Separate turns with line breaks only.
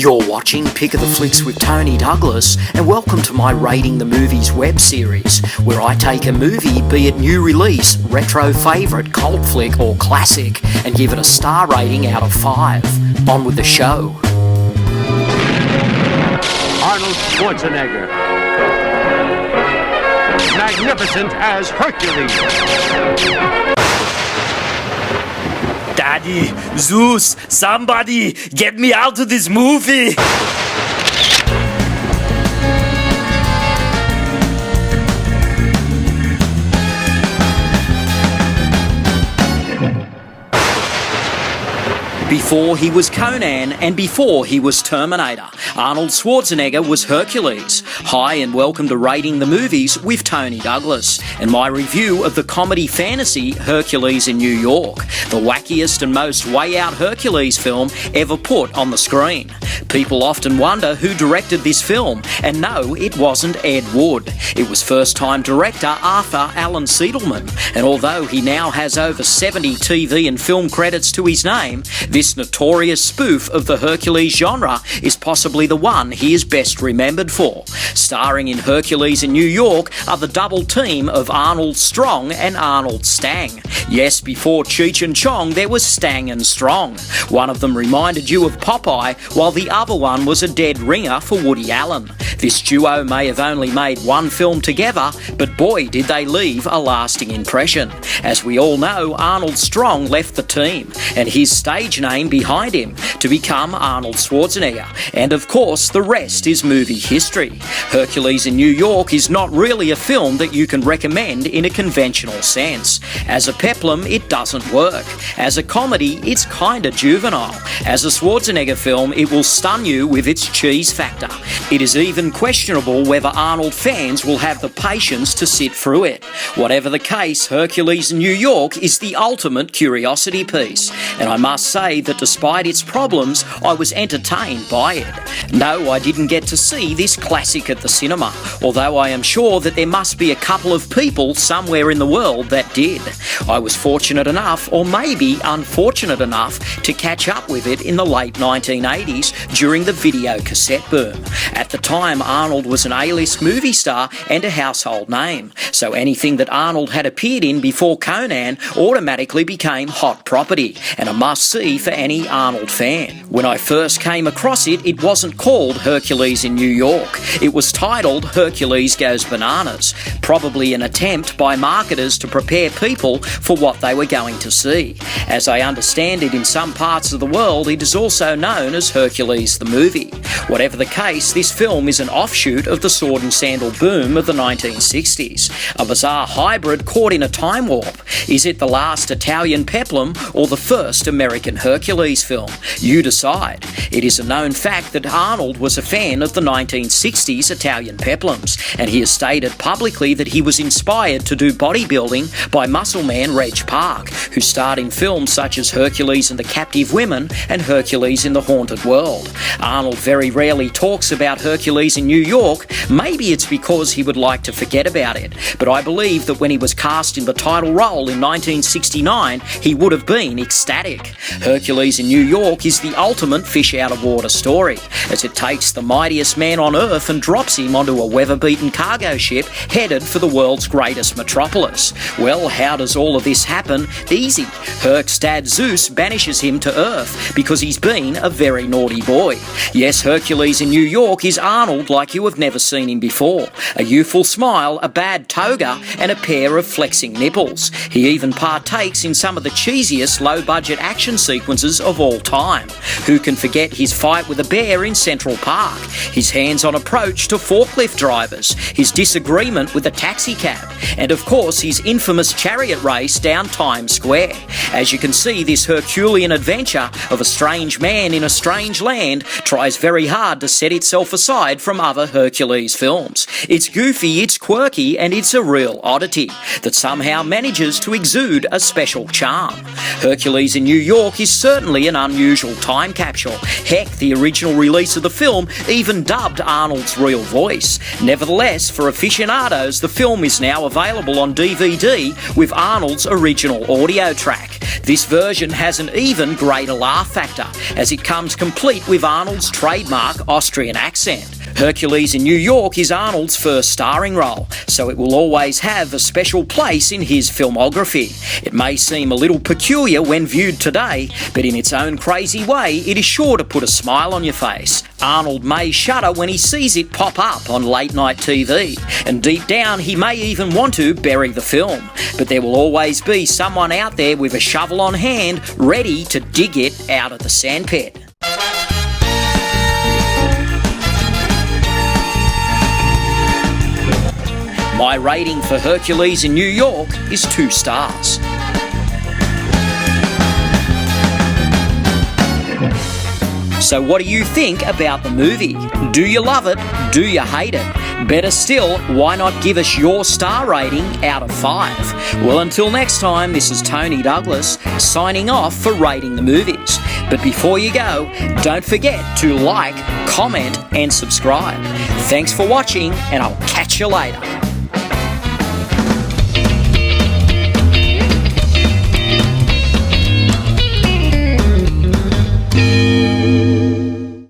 You're watching Pick of the Flicks with Tony Douglas, and welcome to my Rating the Movies web series, where I take a movie, be it new release, retro favourite, cult flick or classic, and give it a star rating out of 5. On with the show.
Arnold Schwarzenegger. Magnificent as Hercules.
Daddy, Zeus, somebody, get me out of this movie! Before he was Conan and before he was Terminator, Arnold Schwarzenegger was Hercules. Hi and welcome to Rating the Movies with Tony Douglas and my review of the comedy fantasy Hercules in New York, the wackiest and most way-out Hercules film ever put on the screen. People often wonder who directed this film, and no, it wasn't Ed Wood. It was first-time director Arthur Allen Seidelman, and although he now has over 70 TV and film credits to his name, this notorious spoof of the Hercules genre is possibly the one he is best remembered for. Starring in Hercules in New York are the double team of Arnold Strong and Arnold Stang. Yes, before Cheech and Chong there was Stang and Strong. One of them reminded you of Popeye, while the other one was a dead ringer for Woody Allen. This duo may have only made one film together, but boy did they leave a lasting impression. As we all know, Arnold Strong left the team, and his stage name behind him to become Arnold Schwarzenegger, and of course the rest is movie history. Hercules in New York is not really a film that you can recommend in a conventional sense. As a peplum, it doesn't work. As a comedy, it's kinda juvenile. As a Schwarzenegger film, it will stun you with its cheese factor. It is even questionable whether Arnold fans will have the patience to sit through it. Whatever the case, Hercules in New York is the ultimate curiosity piece, and I must say that despite its problems, I was entertained by it. No, I didn't get to see this classic at the cinema, although I am sure that there must be a couple of people somewhere in the world that did. I was fortunate enough, or maybe unfortunate enough, to catch up with it in the late 1980s during the video cassette boom. At the time, Arnold was an A-list movie star and a household name, so anything that Arnold had appeared in before Conan automatically became hot property and a must-see for any Arnold fan. When I first came across it, it wasn't called Hercules in New York. It was titled Hercules Goes Bananas, probably an attempt by marketers to prepare people for what they were going to see. As I understand it, in some parts of the world, it is also known as Hercules the Movie. Whatever the case, this film is an offshoot of the sword and sandal boom of the 1960s, a bizarre hybrid caught in a time warp. Is it the last Italian peplum or the first American Hercules film? You decide. It is a known fact that Arnold was a fan of the 1960s Italian peplums, and he has stated publicly that he was inspired to do bodybuilding by muscle man Reg Park, who starred in films such as Hercules and the Captive Women and Hercules in the Haunted World. Arnold very rarely talks about Hercules in New York. Maybe it's because he would like to forget about it, but I believe that when he was cast in the title role in 1969, he would have been ecstatic. Hercules in New York is the ultimate fish-out-of-water story, as it takes the mightiest man on Earth and drops him onto a weather-beaten cargo ship headed for the world's greatest metropolis. Well, how does all of this happen? Easy. Herc's dad Zeus banishes him to Earth because he's been a very naughty boy. Yes, Hercules in New York is Arnold like you have never seen him before. A youthful smile, a bad toga, and a pair of flexing nipples. He even partakes in some of the cheesiest low-budget action sequences of all time. Who can forget his fight with a bear in Central Park, his hands-on approach to forklift drivers, his disagreement with a taxi cab, and of course his infamous chariot race down Times Square. As you can see, this Herculean adventure of a strange man in a strange land tries very hard to set itself aside from other Hercules films. It's goofy, it's quirky, and it's a real oddity that somehow manages to exude a special charm. Hercules in New York is certainly an unusual time capsule. Heck, the original release of the film even dubbed Arnold's real voice. Nevertheless, for aficionados, the film is now available on DVD with Arnold's original audio track. This version has an even greater laugh factor, as it comes complete with Arnold's trademark Austrian accent. Hercules in New York is Arnold's first starring role, so it will always have a special place in his filmography. It may seem a little peculiar when viewed today, but in its own crazy way, it is sure to put a smile on your face. Arnold may shudder when he sees it pop up on late-night TV, and deep down he may even want to bury the film. But there will always be someone out there with a shovel on hand, ready to dig it out of the sandpit. My rating for Hercules in New York is 2 stars. So what do you think about the movie? Do you love it? Do you hate it? Better still, why not give us your star rating out of 5? Well, until next time, this is Tony Douglas signing off for Rating the Movies. But before you go, don't forget to like, comment and subscribe. Thanks for watching, and I'll catch you later.